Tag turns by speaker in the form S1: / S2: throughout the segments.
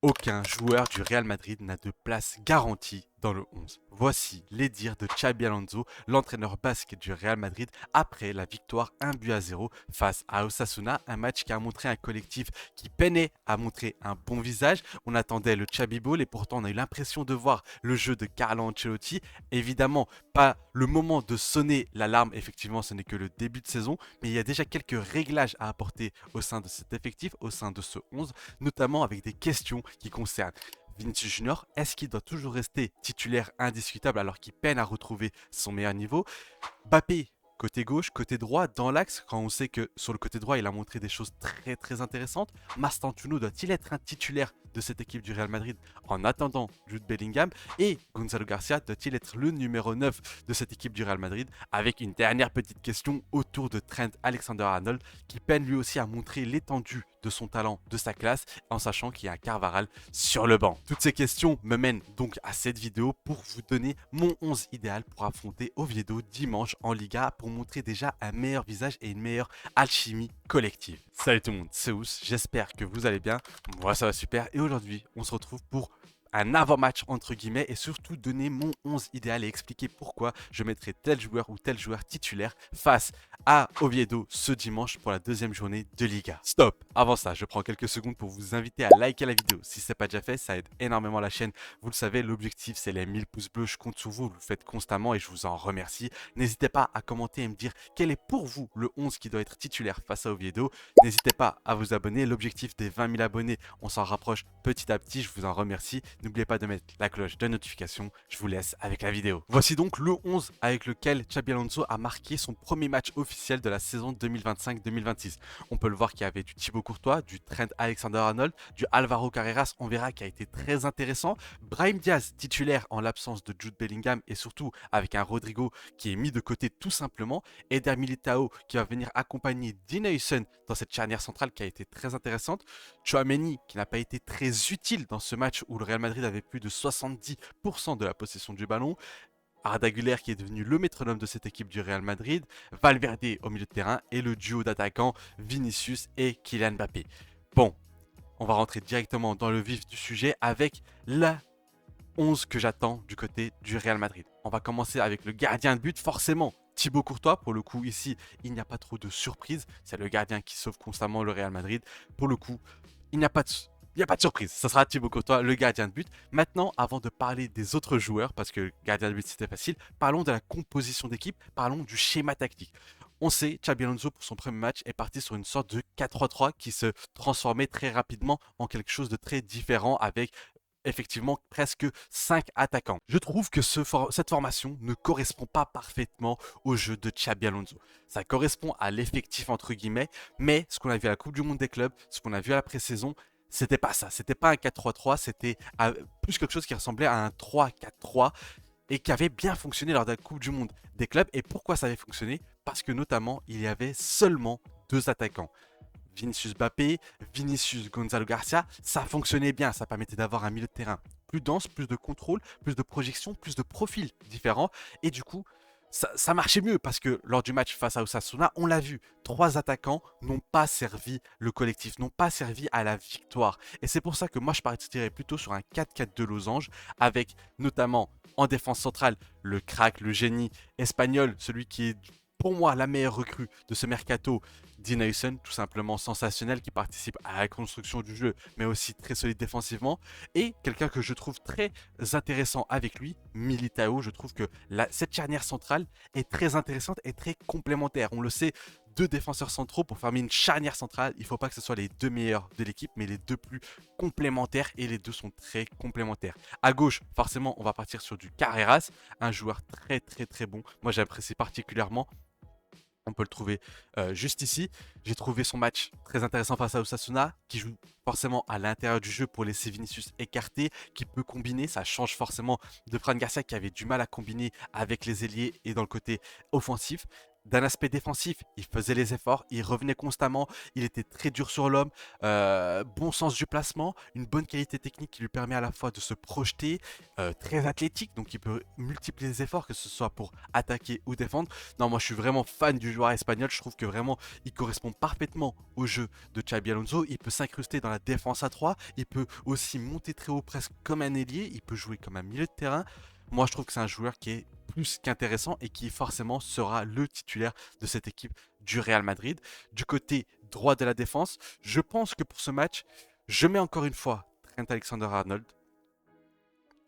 S1: Aucun joueur du Real Madrid n'a de place garantie dans le 11. Voici les dires de Xabi Alonso, l'entraîneur basque du Real Madrid, après la victoire 1-0 face à Osasuna, un match qui a montré un collectif qui peinait à montrer un bon visage. On attendait le Xabi Ball et pourtant on a eu l'impression de voir le jeu de Carlo Ancelotti. Évidemment, pas le moment de sonner l'alarme, effectivement ce n'est que le début de saison, mais il y a déjà quelques réglages à apporter au sein de cet effectif, au sein de ce 11, notamment avec des questions qui concernent Vinicius Junior. Est-ce qu'il doit toujours rester titulaire indiscutable alors qu'il peine à retrouver son meilleur niveau? Mbappé, côté gauche, côté droit, dans l'axe, quand on sait que sur le côté droit, il a montré des choses très très intéressantes. Mastantuono doit-il être un titulaire de cette équipe du Real Madrid en attendant Jude Bellingham? Et Gonzalo Garcia doit-il être le numéro 9 de cette équipe du Real Madrid? Avec une dernière petite question autour de Trent Alexander-Arnold, qui peine lui aussi à montrer l'étendue de son talent, de sa classe, en sachant qu'il y a un Carvajal sur le banc. Toutes ces questions me mènent donc à cette vidéo pour vous donner mon 11 idéal pour affronter Oviedo dimanche en Liga, pour montrer déjà un meilleur visage et une meilleure alchimie collective. Salut tout le monde, c'est Ous, j'espère que vous allez bien, moi ça va super, et aujourd'hui on se retrouve pour un avant-match entre guillemets et surtout donner mon 11 idéal et expliquer pourquoi je mettrai tel joueur ou tel joueur titulaire face à Oviedo ce dimanche pour la deuxième journée de Liga. Stop! Avant ça, je prends quelques secondes pour vous inviter à liker la vidéo. Si ce n'est pas déjà fait, ça aide énormément la chaîne. Vous le savez, l'objectif c'est les 1000 pouces bleus. Je compte sur vous, vous le faites constamment et je vous en remercie. N'hésitez pas à commenter et me dire quel est pour vous le 11 qui doit être titulaire face à Oviedo. N'hésitez pas à vous abonner. L'objectif des 20 000 abonnés, on s'en rapproche petit à petit. Je vous en remercie. N'oubliez pas de mettre la cloche de notification. Je vous laisse avec la vidéo. Voici donc le 11 avec lequel Xabi Alonso a marqué son premier match officiel de la saison 2025-2026. On peut le voir qu'il y avait du Thibaut Courtois, du Trent Alexander-Arnold, du Alvaro Carreras, on verra, qui a été très intéressant. Brahim Diaz titulaire en l'absence de Jude Bellingham et surtout avec un Rodrigo qui est mis de côté tout simplement. Eder Militao qui va venir accompagner Dean Huijsen dans cette charnière centrale qui a été très intéressante. Tchouaméni qui n'a pas été très utile dans ce match où le Real Madrid avait plus de 70% de la possession du ballon. Arda Güler qui est devenu le métronome de cette équipe du Real Madrid, Valverde au milieu de terrain et le duo d'attaquants Vinicius et Kylian Mbappé. Bon, on va rentrer directement dans le vif du sujet avec la 11 que j'attends du côté du Real Madrid. On va commencer avec le gardien de but, forcément. Thibaut Courtois, pour le coup, ici, il n'y a pas trop de surprise. C'est le gardien qui sauve constamment le Real Madrid. Pour le coup, il n'y a pas de surprise. Ça sera Thibaut Courtois, le gardien de but. Maintenant, avant de parler des autres joueurs, parce que gardien de but c'était facile, parlons de la composition d'équipe, parlons du schéma tactique. On sait, Xabi Alonso pour son premier match est parti sur une sorte de 4-3-3 qui se transformait très rapidement en quelque chose de très différent avec effectivement presque 5 attaquants. Je trouve que cette formation ne correspond pas parfaitement au jeu de Xabi Alonso. Ça correspond à l'effectif entre guillemets, mais ce qu'on a vu à la Coupe du Monde des clubs, ce qu'on a vu à la pré-saison, c'était pas ça. C'était pas un 4-3-3, c'était plus quelque chose qui ressemblait à un 3-4-3 et qui avait bien fonctionné lors de la Coupe du Monde des clubs. Et pourquoi ça avait fonctionné? Parce que notamment, il y avait seulement 2 attaquants. Vinicius Mbappé, Vinicius Gonzalo Garcia, ça fonctionnait bien, ça permettait d'avoir un milieu de terrain plus dense, plus de contrôle, plus de projection, plus de profils différents. Et du coup, ça marchait mieux parce que lors du match face à Osasuna, on l'a vu, 3 attaquants n'ont pas servi le collectif, n'ont pas servi à la victoire. Et c'est pour ça que moi je partirais plutôt sur un 4-4-2 losange avec notamment en défense centrale le crack, le génie espagnol, celui qui est pour moi la meilleure recrue de ce mercato, Dean Huijsen, tout simplement sensationnel, qui participe à la construction du jeu, mais aussi très solide défensivement. Et quelqu'un que je trouve très intéressant avec lui, Militao. Je trouve que cette charnière centrale est très intéressante et très complémentaire. On le sait, 2 défenseurs centraux pour former une charnière centrale, il ne faut pas que ce soit les 2 meilleurs de l'équipe, mais les 2 plus complémentaires, et les 2 sont très complémentaires. À gauche, forcément, on va partir sur du Carreras, un joueur très très très bon. Moi, j'apprécie particulièrement. On peut le trouver juste ici. J'ai trouvé son match très intéressant face à Osasuna, qui joue forcément à l'intérieur du jeu pour laisser Vinicius écarté, qui peut combiner. Ça change forcément de Fran Garcia qui avait du mal à combiner avec les ailiers et dans le côté offensif. d'un aspect défensif, il faisait les efforts, il revenait constamment, il était très dur sur l'homme, bon sens du placement, une bonne qualité technique qui lui permet à la fois de se projeter, très athlétique, donc il peut multiplier les efforts, que ce soit pour attaquer ou défendre. Non, moi je suis vraiment fan du joueur espagnol, je trouve que vraiment il correspond parfaitement au jeu de Xabi Alonso, il peut s'incruster dans la défense à 3, il peut aussi monter très haut presque comme un ailier, il peut jouer comme un milieu de terrain. Moi je trouve que c'est un joueur qui est plus qu'intéressant et qui forcément sera le titulaire de cette équipe du Real Madrid. Du côté droit de la défense, je pense que pour ce match, je mets encore une fois Trent Alexander-Arnold.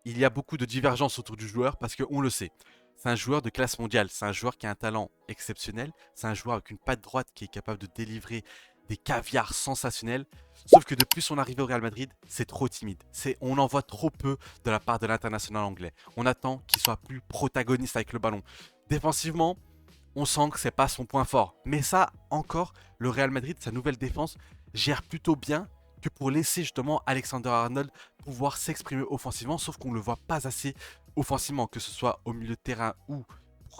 S1: Il y a beaucoup de divergences autour du joueur parce qu'on le sait. C'est un joueur de classe mondiale, c'est un joueur qui a un talent exceptionnel, c'est un joueur avec une patte droite qui est capable de délivrer des caviars sensationnels. Sauf que depuis son arrivée au Real Madrid, c'est trop timide. On en voit trop peu de la part de l'international anglais. On attend qu'il soit plus protagoniste avec le ballon. Défensivement, on sent que c'est pas son point fort. Mais ça, encore, le Real Madrid, sa nouvelle défense, gère plutôt bien que pour laisser justement Alexander Arnold pouvoir s'exprimer offensivement, sauf qu'on ne le voit pas assez offensivement, que ce soit au milieu de terrain ou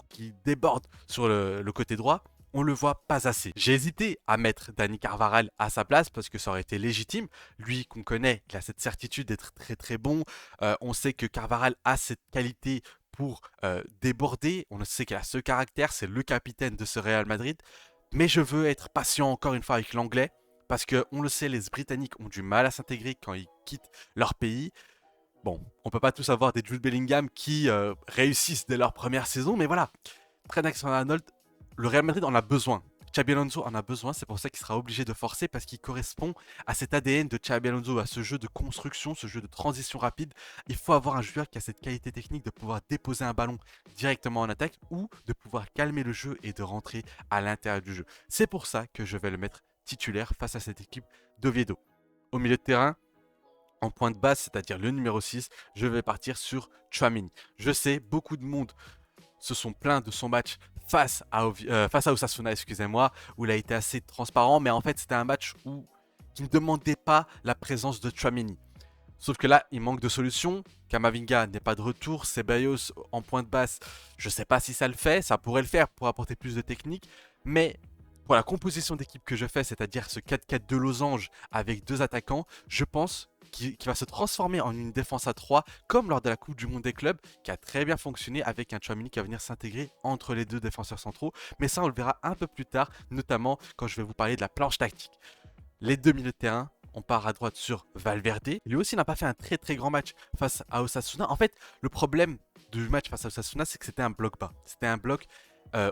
S1: qu'il déborde sur le côté droit. On le voit pas assez. J'ai hésité à mettre Dani Carvajal à sa place parce que ça aurait été légitime. Lui qu'on connaît, il a cette certitude d'être très très bon. On sait que Carvajal a cette qualité pour déborder. On sait qu'il a ce caractère, c'est le capitaine de ce Real Madrid. Mais je veux être patient encore une fois avec l'anglais. Parce que on le sait, les Britanniques ont du mal à s'intégrer quand ils quittent leur pays. Bon, on peut pas tous avoir des Jude Bellingham qui réussissent dès leur première saison, mais voilà. Trent Alexander-Arnold, le Real Madrid en a besoin. Xabi Alonso en a besoin, c'est pour ça qu'il sera obligé de forcer parce qu'il correspond à cet ADN de Xabi Alonso, à ce jeu de construction, ce jeu de transition rapide. Il faut avoir un joueur qui a cette qualité technique de pouvoir déposer un ballon directement en attaque ou de pouvoir calmer le jeu et de rentrer à l'intérieur du jeu. C'est pour ça que je vais le mettre titulaire face à cette équipe d'Oviedo. Au milieu de terrain, en point de base, c'est-à-dire le numéro 6, je vais partir sur Tchouaméni. Je sais, beaucoup de monde se sont plaints de son match face à Osasuna, excusez-moi, où il a été assez transparent, mais en fait c'était un match qui ne demandait pas la présence de Tchouaméni. Sauf que là, il manque de solutions. Kamavinga n'est pas de retour. Ceballos en point de basse, je ne sais pas si ça le fait. Ça pourrait le faire pour apporter plus de technique. Mais pour la composition d'équipe que je fais, c'est-à-dire ce 4-4 de losange avec deux attaquants, je pense qu'il va se transformer en une défense à 3, comme lors de la Coupe du Monde des clubs, qui a très bien fonctionné avec un Tchouaméni qui va venir s'intégrer entre les deux défenseurs centraux. Mais ça, on le verra un peu plus tard, notamment quand je vais vous parler de la planche tactique. Les deux milieux de terrain, on part à droite sur Valverde. Lui aussi n'a pas fait un très très grand match face à Osasuna. En fait, le problème du match face à Osasuna, c'est que c'était un bloc bas. C'était un bloc.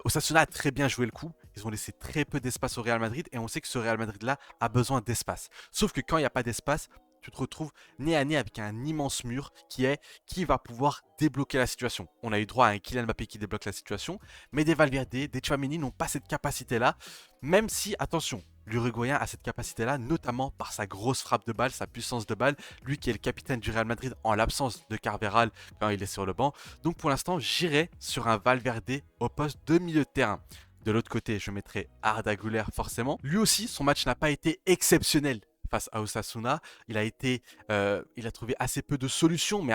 S1: Osasuna a très bien joué le coup. Ils ont laissé très peu d'espace au Real Madrid et on sait que ce Real Madrid-là a besoin d'espace. Sauf que quand il n'y a pas d'espace, tu te retrouves nez à nez avec un immense mur qui va pouvoir débloquer la situation. On a eu droit à un Kylian Mbappé qui débloque la situation, mais des Valverde, des Tchouaméni n'ont pas cette capacité-là, même si, attention, l'Uruguayen a cette capacité-là, notamment par sa grosse frappe de balle, sa puissance de balle, lui qui est le capitaine du Real Madrid en l'absence de Carvajal quand il est sur le banc. Donc pour l'instant, j'irai sur un Valverde au poste de milieu de terrain. De l'autre côté, je mettrai Arda Güler forcément. Lui aussi, son match n'a pas été exceptionnel face à Osasuna. Il a trouvé assez peu de solutions, mais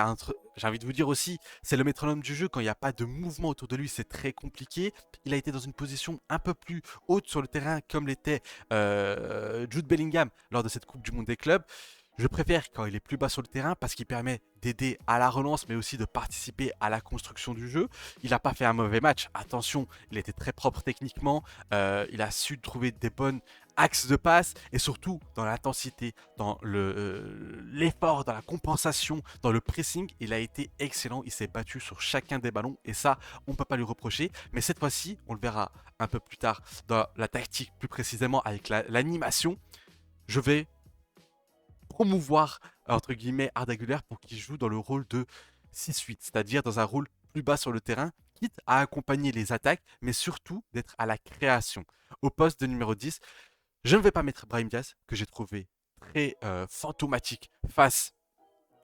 S1: j'ai envie de vous dire aussi, c'est le métronome du jeu. Quand il n'y a pas de mouvement autour de lui, c'est très compliqué. Il a été dans une position un peu plus haute sur le terrain, comme l'était Jude Bellingham lors de cette Coupe du Monde des clubs. Je préfère quand il est plus bas sur le terrain parce qu'il permet d'aider à la relance mais aussi de participer à la construction du jeu. Il n'a pas fait un mauvais match, attention, il était très propre techniquement, il a su trouver des bonnes axes de passe et surtout dans l'intensité, dans l'effort, dans la compensation, dans le pressing, il a été excellent, il s'est battu sur chacun des ballons et ça, on ne peut pas lui reprocher. Mais cette fois-ci, on le verra un peu plus tard dans la tactique, plus précisément avec l'animation, je vais promouvoir, entre guillemets, Arda Güler pour qu'il joue dans le rôle de 6-8, c'est-à-dire dans un rôle plus bas sur le terrain, quitte à accompagner les attaques, mais surtout d'être à la création. Au poste de numéro 10, je ne vais pas mettre Brahim Diaz, que j'ai trouvé très fantomatique face.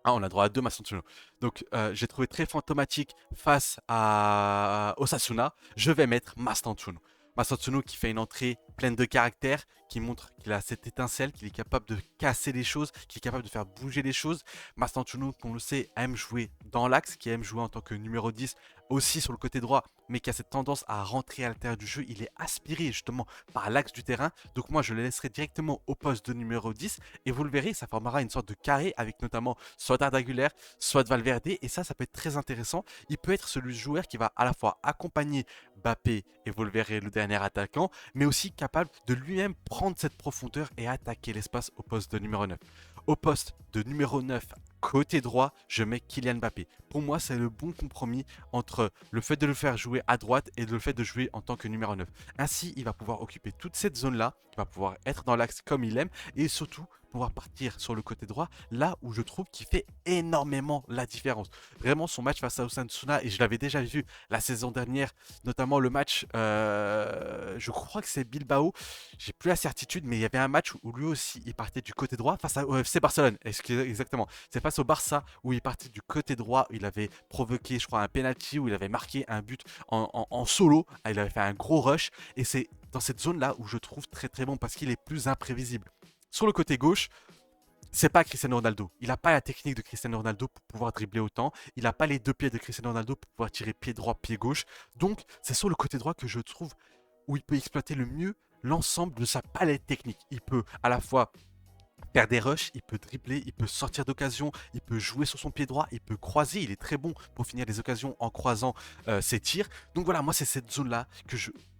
S1: Ah, on a droit à deux Mastantuono. Donc, j'ai trouvé très fantomatique face à Osasuna. Je vais mettre Mastantuono. Mastantuono qui fait une entrée pleine de caractère, qui montre qu'il a cette étincelle, qu'il est capable de casser les choses, qu'il est capable de faire bouger les choses. Mastantuono, qu'on le sait, aime jouer dans l'axe, qui aime jouer en tant que numéro 10, aussi sur le côté droit, mais qui a cette tendance à rentrer à l'intérieur du jeu. Il est aspiré justement par l'axe du terrain. Donc moi, je le laisserai directement au poste de numéro 10. Et vous le verrez, ça formera une sorte de carré avec notamment soit Arda Güler, soit Valverde. Et ça peut être très intéressant. Il peut être celui joueur qui va à la fois accompagner Mbappé et vous le verrez, le dernier attaquant, mais aussi capable de lui-même prendre cette profondeur et attaquer l'espace au poste de numéro 9. Au poste de numéro 9, côté droit, je mets Kylian Mbappé. Pour moi, c'est le bon compromis entre le fait de le faire jouer à droite et le fait de jouer en tant que numéro 9. Ainsi, il va pouvoir occuper toute cette zone-là, il va pouvoir être dans l'axe comme il aime et surtout pouvoir partir sur le côté droit, là où je trouve qu'il fait énormément la différence. Vraiment, son match face à Osasuna, et je l'avais déjà vu la saison dernière, notamment le match, je crois que c'est Bilbao, j'ai plus la certitude, mais il y avait un match où lui aussi, il partait du côté droit face au FC Barcelone, exactement. C'est face au Barça où il partait du côté droit, où il avait provoqué, je crois, un penalty, où il avait marqué un but en solo, il avait fait un gros rush, et c'est dans cette zone-là où je trouve très très bon, parce qu'il est plus imprévisible. Sur le côté gauche, c'est pas Cristiano Ronaldo. Il n'a pas la technique de Cristiano Ronaldo pour pouvoir dribbler autant. Il n'a pas les deux pieds de Cristiano Ronaldo pour pouvoir tirer pied droit, pied gauche. Donc, c'est sur le côté droit que je trouve où il peut exploiter le mieux l'ensemble de sa palette technique. Il peut à la fois faire des rushs, il peut dribbler, il peut sortir d'occasion, il peut jouer sur son pied droit, il peut croiser. Il est très bon pour finir les occasions en croisant ses tirs. Donc voilà, moi, c'est cette zone-là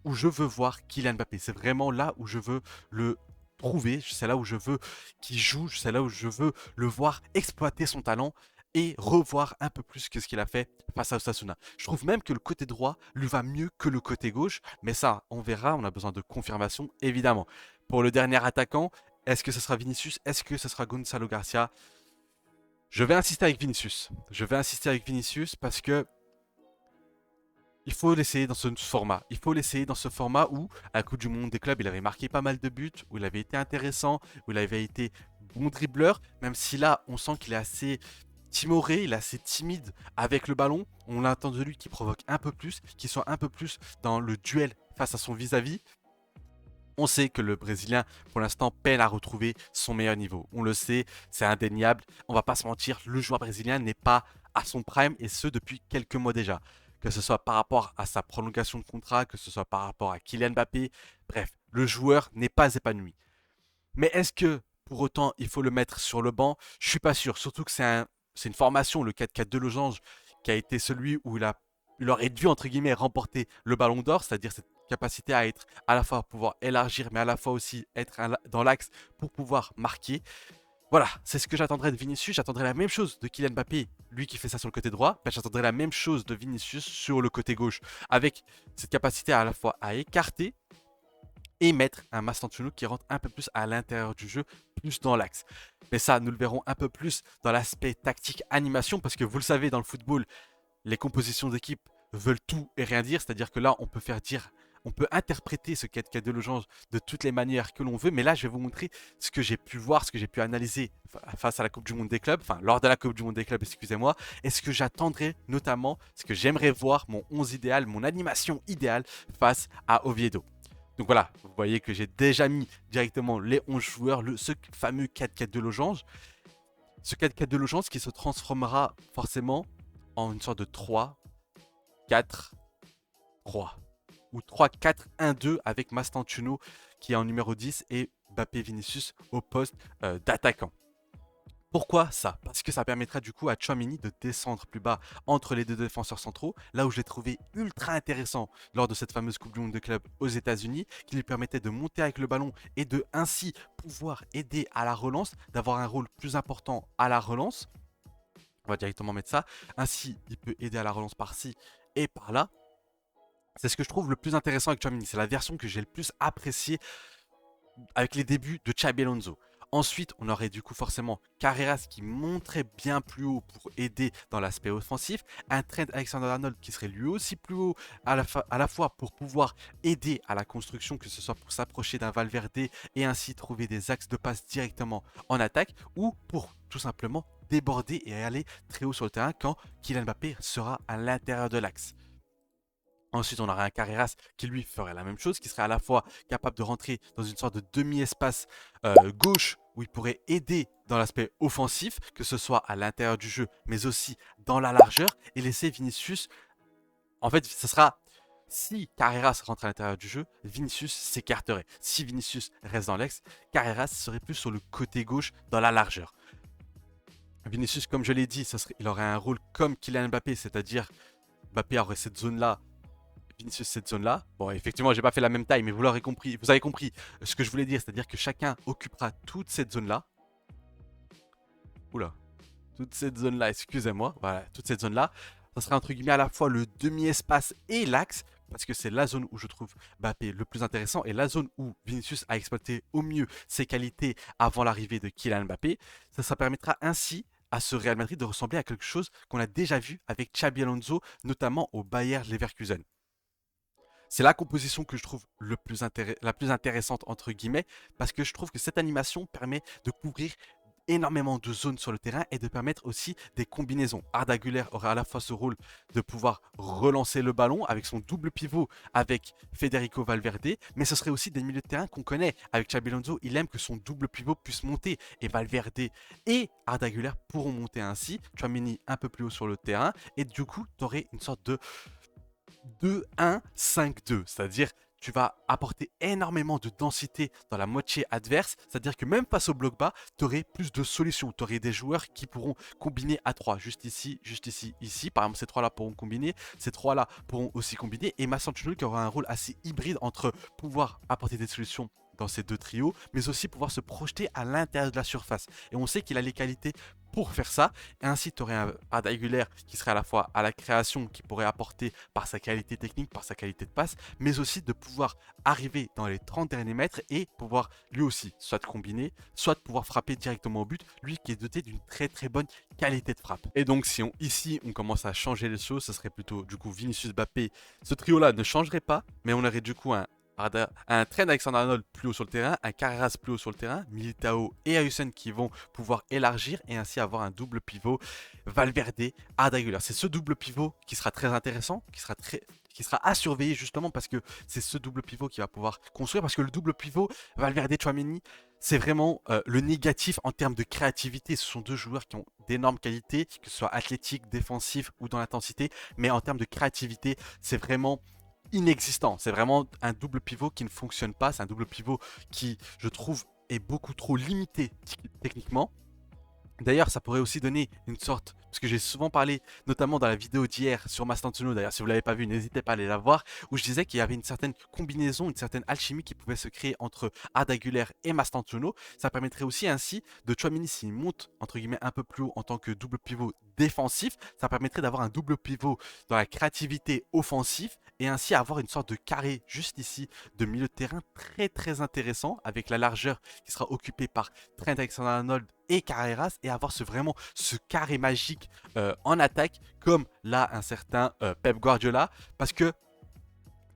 S1: où je veux voir Kylian Mbappé. C'est vraiment là où je veux le prouver, c'est là où je veux qu'il joue, c'est là où je veux le voir exploiter son talent et revoir un peu plus que ce qu'il a fait face à Osasuna. Je trouve même que le côté droit lui va mieux que le côté gauche, mais ça, on verra, on a besoin de confirmation, évidemment. Pour le dernier attaquant, est-ce que ce sera Vinicius? Est-ce que ce sera Gonzalo Garcia? Je vais insister avec Vinicius. Je vais insister avec Vinicius parce que il faut l'essayer dans ce format. Il faut l'essayer dans ce format où, à la Coupe du Monde des clubs, il avait marqué pas mal de buts, où il avait été intéressant, où il avait été bon dribbleur, même si là, on sent qu'il est assez timoré, il est assez timide avec le ballon. On attend de lui qu'il provoque un peu plus, qu'il soit un peu plus dans le duel face à son vis-à-vis. On sait que le Brésilien, pour l'instant, peine à retrouver son meilleur niveau. On le sait, c'est indéniable. On va pas se mentir, le joueur brésilien n'est pas à son prime, et ce depuis quelques mois déjà. Que ce soit par rapport à sa prolongation de contrat, que ce soit par rapport à Kylian Mbappé. Bref, le joueur n'est pas épanoui. Mais est-ce que, pour autant, il faut le mettre sur le banc? Je suis pas sûr. Surtout que c'est une formation, le 4-4 de Losange, qui a été celui où il aurait dû, entre guillemets, remporter le ballon d'or, c'est-à-dire cette capacité à être à la fois pouvoir élargir, mais à la fois aussi être dans l'axe pour pouvoir marquer. Voilà, c'est ce que j'attendrais de Vinicius. J'attendrais la même chose de Kylian Mbappé, lui qui fait ça sur le côté droit. Ben, j'attendrais la même chose de Vinicius sur le côté gauche, avec cette capacité à la fois à écarter et mettre un Mastantuono qui rentre un peu plus à l'intérieur du jeu, plus dans l'axe. Mais ça, nous le verrons un peu plus dans l'aspect tactique animation, parce que vous le savez, dans le football, les compositions d'équipe veulent tout et rien dire. C'est-à-dire que là, on peut interpréter ce 4-4 de Losange de toutes les manières que l'on veut. Mais là, je vais vous montrer ce que j'ai pu voir, ce que j'ai pu analyser face à la Coupe du Monde des clubs, enfin lors de la Coupe du Monde des clubs, excusez-moi, et ce que j'attendrai notamment, ce que j'aimerais voir, mon 11 idéal, mon animation idéale face à Oviedo. Donc voilà, vous voyez que j'ai déjà mis directement les 11 joueurs, ce fameux 4-4 de Losange. Ce 4-4 de Losange qui se transformera forcément en une sorte de 3-4-3. Ou 3-4-1-2 avec Mastantuono qui est en numéro 10 et Mbappé Vinicius au poste d'attaquant. Pourquoi ça? Parce que ça permettra du coup à Tchouaméni de descendre plus bas entre les deux défenseurs centraux, là où je l'ai trouvé ultra intéressant lors de cette fameuse Coupe du Monde de club aux États-Unis, qui lui permettait de monter avec le ballon et de ainsi pouvoir aider à la relance, d'avoir un rôle plus important à la relance. On va directement mettre ça. Ainsi, il peut aider à la relance par-ci et par-là. C'est ce que je trouve le plus intéressant avec Tchouaméni. C'est la version que j'ai le plus appréciée avec les débuts de Xabi Alonso. Ensuite, on aurait du coup forcément Carreras qui monterait bien plus haut pour aider dans l'aspect offensif. Un Trent Alexander-Arnold qui serait lui aussi plus haut à la fois pour pouvoir aider à la construction, que ce soit pour s'approcher d'un Valverde et ainsi trouver des axes de passe directement en attaque, ou pour tout simplement déborder et aller très haut sur le terrain quand Kylian Mbappé sera à l'intérieur de l'axe. Ensuite, on aurait un Carreras qui lui ferait la même chose, qui serait à la fois capable de rentrer dans une sorte de demi-espace gauche où il pourrait aider dans l'aspect offensif, que ce soit à l'intérieur du jeu, mais aussi dans la largeur, et laisser Vinicius. En fait, ce sera Si Carreras rentre à l'intérieur du jeu, Vinicius s'écarterait. Si Vinicius reste dans l'axe, Carreras serait plus sur le côté gauche dans la largeur. Vinicius, comme je l'ai dit, il aurait un rôle comme Kylian Mbappé, c'est-à-dire Mbappé aurait cette zone-là, Vinicius cette zone-là. Bon, effectivement, j'ai pas fait la même taille, mais vous l'aurez compris, vous avez compris ce que je voulais dire, c'est-à-dire que chacun occupera toute cette zone-là. Oula, toute cette zone-là, excusez-moi, voilà, toute cette zone-là. Ça serait entre guillemets à la fois le demi-espace et l'axe, parce que c'est la zone où je trouve Mbappé le plus intéressant et la zone où Vinicius a exploité au mieux ses qualités avant l'arrivée de Kylian Mbappé. Ça permettra ainsi à ce Real Madrid de ressembler à quelque chose qu'on a déjà vu avec Xabi Alonso, notamment au Bayer Leverkusen. C'est la composition que je trouve la plus intéressante entre guillemets, parce que je trouve que cette animation permet de couvrir énormément de zones sur le terrain et de permettre aussi des combinaisons. Arda Güler aura à la fois ce rôle de pouvoir relancer le ballon avec son double pivot avec Federico Valverde, mais ce serait aussi des milieux de terrain qu'on connaît. Avec Xabi Alonso, il aime que son double pivot puisse monter et Valverde et Arda Güler pourront monter ainsi. Tchouaméni un peu plus haut sur le terrain et du coup, tu aurais une sorte de 2-1-5-2, c'est-à-dire tu vas apporter énormément de densité dans la moitié adverse, c'est-à-dire que même face au bloc bas, tu aurais plus de solutions, tu aurais des joueurs qui pourront combiner à 3, juste ici, ici, par exemple ces 3-là pourront combiner, ces 3-là pourront aussi combiner, et Massachusetts qui aura un rôle assez hybride entre pouvoir apporter des solutions dans ces deux trios, mais aussi pouvoir se projeter à l'intérieur de la surface. Et on sait qu'il a les qualités pour faire ça. Et ainsi, tu aurais un Arda Güler qui serait à la fois à la création, qui pourrait apporter par sa qualité technique, par sa qualité de passe, mais aussi de pouvoir arriver dans les 30 derniers mètres et pouvoir lui aussi soit combiner, soit pouvoir frapper directement au but, lui qui est doté d'une très très bonne qualité de frappe. Et donc si ici on commence à changer les choses, ce serait plutôt du coup Vinicius Mbappé. Ce trio-là ne changerait pas, mais on aurait du coup un Trent Alexander-Arnold plus haut sur le terrain, un Carreras plus haut sur le terrain, Militao et Ayusen qui vont pouvoir élargir et ainsi avoir un double pivot Valverde, Arda Güler. C'est ce double pivot qui sera très intéressant, qui sera à surveiller justement parce que c'est ce double pivot qui va pouvoir construire, parce que le double pivot Valverde-Tchouaméni, c'est vraiment le négatif en termes de créativité. Ce sont deux joueurs qui ont d'énormes qualités, que ce soit athlétique, défensif ou dans l'intensité, mais en termes de créativité, c'est vraiment inexistant. C'est vraiment un double pivot qui ne fonctionne pas. C'est un double pivot qui, je trouve, est beaucoup trop limité techniquement. D'ailleurs, ça pourrait aussi donner une sorte, parce que j'ai souvent parlé, notamment dans la vidéo d'hier sur Mastantuono, d'ailleurs si vous ne l'avez pas vu, n'hésitez pas à aller la voir, où je disais qu'il y avait une certaine combinaison, une certaine alchimie qui pouvait se créer entre Arda Güler et Mastantuono. Ça permettrait aussi ainsi de Tchouaméni s'il monte entre guillemets un peu plus haut en tant que double pivot défensif, ça permettrait d'avoir un double pivot dans la créativité offensive et ainsi avoir une sorte de carré juste ici de milieu de terrain très très intéressant avec la largeur qui sera occupée par Trent Alexander-Arnold et Carreras et avoir vraiment ce carré magique en attaque comme l'a un certain Pep Guardiola, parce que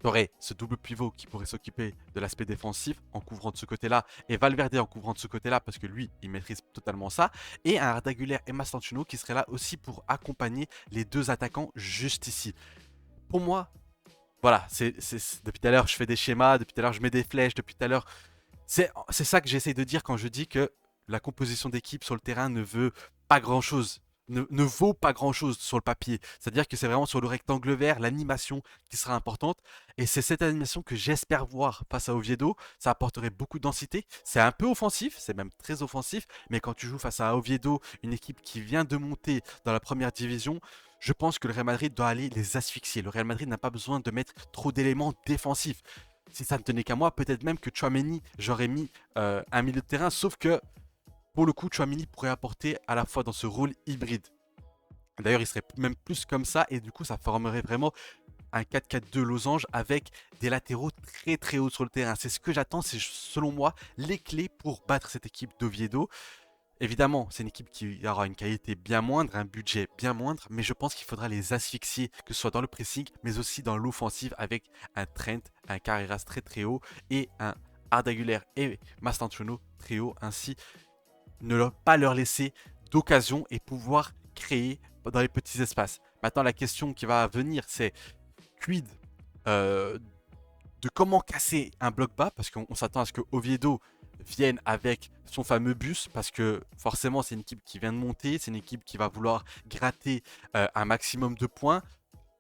S1: tu aurais ce double pivot qui pourrait s'occuper de l'aspect défensif en couvrant de ce côté-là et Valverde en couvrant de ce côté-là parce que lui, il maîtrise totalement ça, et un Arda Güler et Mastantuono qui serait là aussi pour accompagner les deux attaquants juste ici. Pour moi, voilà, depuis tout à l'heure je fais des schémas, depuis tout à l'heure je mets des flèches, depuis tout à l'heure c'est ça que j'essaye de dire quand je dis que la composition d'équipe sur le terrain ne veut pas grand-chose, ne vaut pas grand-chose sur le papier. C'est-à-dire que c'est vraiment sur le rectangle vert, l'animation qui sera importante. Et c'est cette animation que j'espère voir face à Oviedo. Ça apporterait beaucoup de densité. C'est un peu offensif, c'est même très offensif. Mais quand tu joues face à Oviedo, une équipe qui vient de monter dans la première division, je pense que le Real Madrid doit aller les asphyxier. Le Real Madrid n'a pas besoin de mettre trop d'éléments défensifs. Si ça ne tenait qu'à moi, peut-être même que Tchouaméni, j'aurais mis un milieu de terrain, sauf que pour le coup, Tchouaméni pourrait apporter à la fois dans ce rôle hybride. D'ailleurs, il serait même plus comme ça, et du coup, ça formerait vraiment un 4-4-2 losange avec des latéraux très très hauts sur le terrain. C'est ce que j'attends, c'est selon moi les clés pour battre cette équipe d'Oviedo. Évidemment, c'est une équipe qui aura une qualité bien moindre, un budget bien moindre, mais je pense qu'il faudra les asphyxier, que ce soit dans le pressing, mais aussi dans l'offensive avec un Trent, un Carreras très très haut et un Arda Güler et Mastantuono très haut. Ainsi, pas leur laisser d'occasion et pouvoir créer dans les petits espaces. Maintenant, la question qui va venir, c'est quid de comment casser un bloc bas, parce qu'on s'attend à ce que Oviedo vienne avec son fameux bus, parce que forcément c'est une équipe qui vient de monter, c'est une équipe qui va vouloir gratter un maximum de points.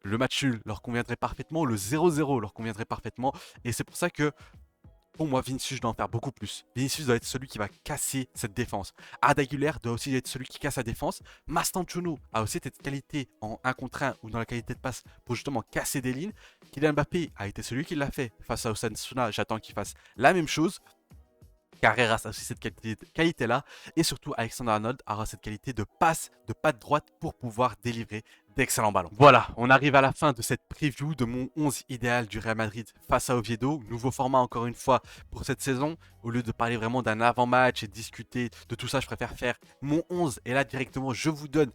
S1: le match nul leur conviendrait parfaitement, le 0-0 leur conviendrait parfaitement. Et c'est pour ça que pour moi, Vinicius doit en faire beaucoup plus. Vinicius doit être celui qui va casser cette défense. Arda Güler doit aussi être celui qui casse la défense. Mastantuono a aussi cette qualité en 1 contre 1 ou dans la qualité de passe pour justement casser des lignes. Kylian Mbappé a été celui qui l'a fait face à Osasuna. J'attends qu'il fasse la même chose. Carreras a aussi cette qualité-là. Et surtout, Alexander Arnold aura cette qualité de passe, de patte droite pour pouvoir délivrer d'excellents ballons. Voilà, on arrive à la fin de cette preview de mon 11 idéal du Real Madrid face à Oviedo. Nouveau format encore une fois pour cette saison. Au lieu de parler vraiment d'un avant-match et de discuter de tout ça, je préfère faire mon 11. Et là, directement, je vous donne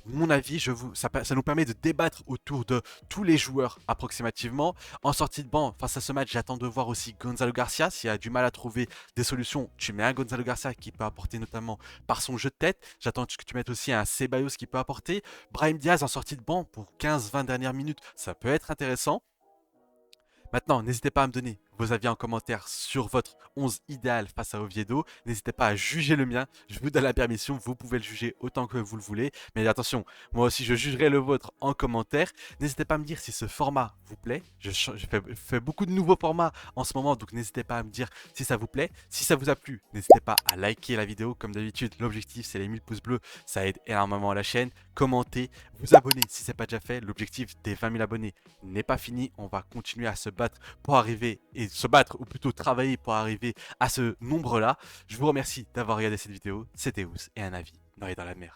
S1: mon avis, ça nous permet de débattre autour de tous les joueurs approximativement. En sortie de banc, face à ce match, j'attends de voir aussi Gonzalo Garcia. S'il a du mal à trouver des solutions, tu mets un Gonzalo Garcia qui peut apporter notamment par son jeu de tête. J'attends que tu mettes aussi un Ceballos qui peut apporter. Brahim Diaz en sortie de banc pour 15-20 dernières minutes, ça peut être intéressant. Maintenant, n'hésitez pas à me donner vos avis en commentaire sur votre 11 idéal face à Oviedo. N'hésitez pas à juger le mien. Je vous donne la permission. Vous pouvez le juger autant que vous le voulez. Mais attention, moi aussi, je jugerai le vôtre en commentaire. N'hésitez pas à me dire si ce format vous plaît. Je fais beaucoup de nouveaux formats en ce moment. Donc, n'hésitez pas à me dire si ça vous plaît. Si ça vous a plu, n'hésitez pas à liker la vidéo. Comme d'habitude, l'objectif, c'est les 1000 pouces bleus. Ça aide énormément à la chaîne. Commentez, vous abonnez si ce n'est pas déjà fait. L'objectif des 20 000 abonnés n'est pas fini. On va continuer à se battre pour arriver et se battre ou plutôt travailler pour arriver à ce nombre là. Je vous remercie d'avoir regardé cette vidéo, c'était Ous et un avis noyé dans la mer.